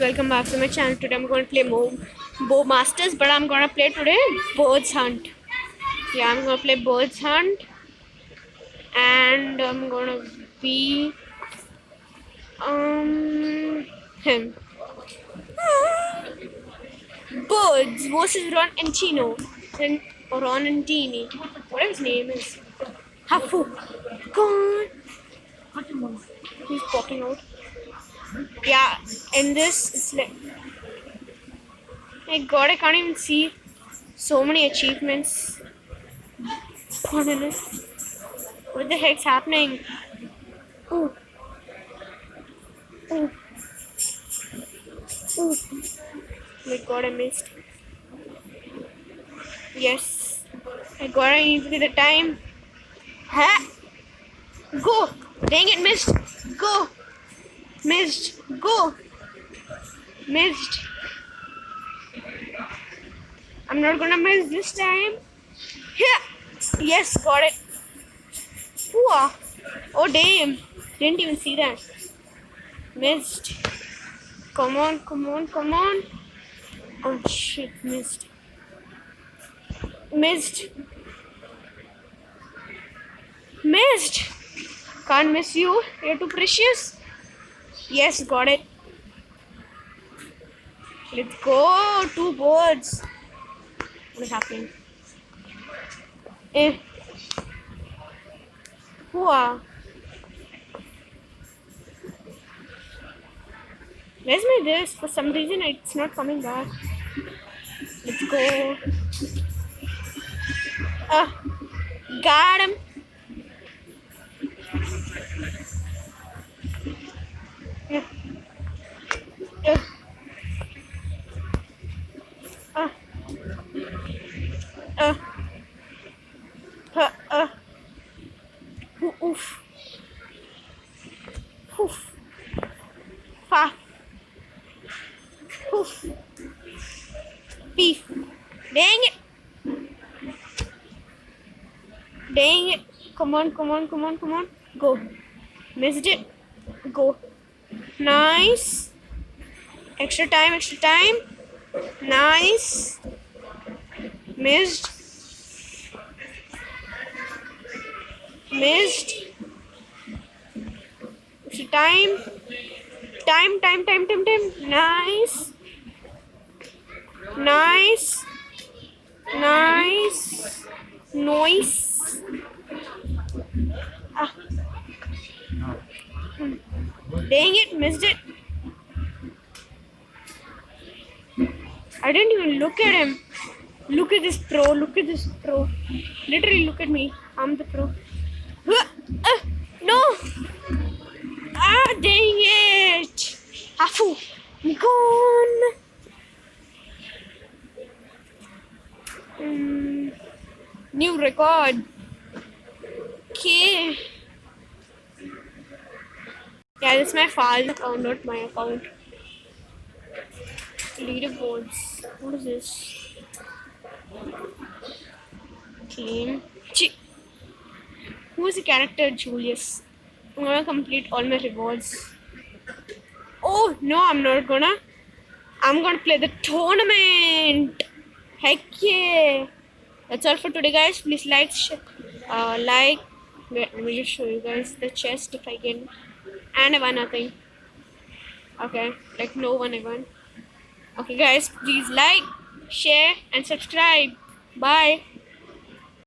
Welcome back to my channel. Today I'm going to play more bowmasters, but I'm going to play today birds hunt. Yeah, I'm going to play birds hunt, and I'm going to be him. Birds versus Ron and Chino and Ron and Teeny. Whatever his name is. Hafu. Gone. He's popping out. Yeah, in this it's like, my God, I can't even see so many achievements. What the heck's happening? Ooh. Ooh. Ooh. My God, I missed. Yes. My God, I need to see the time. Ha! Go! Dang it, missed! Go! Missed! Go! Missed! I'm not gonna miss this time. Yeah! Yes, got it. Ooh. Oh, damn. Didn't even see that. Missed. Come on, come on, come on. Oh, shit, missed. Missed. Missed. Can't miss you. You're too precious. Yes, got it. Let's go. 2 birds. What is happening? Eh. Wow. Where's my this? For some reason it's not coming back. Let's go. Got him. Yeah. Uh. Uh. Oof. Oof. Fa. Oof. Beef. Dang it. Dang it. Come on, come on, come on, come on. Go. Missed it. Go. Nice. Extra time, extra time. Nice. Missed. Missed. Extra time. Time. Nice. Nice. Nice. Noise. Dang it, missed it. I didn't even look at him. Look at this pro. Look at this pro. Literally, look at me. I'm the pro. No. Dang it. Afu. Gone. New record. Okay. Yeah, this is my father's account, not my account. Leaderboards. What is this? Team. Who is the character? Julius. I'm gonna complete all my rewards. Oh no, I'm not gonna. I'm gonna play the tournament. Heck yeah! That's all for today, guys. Please like. Wait, let me just show you guys the chest if I can. And I won nothing. Okay, like no one I won. Okay, guys, please like, share, and subscribe. Bye.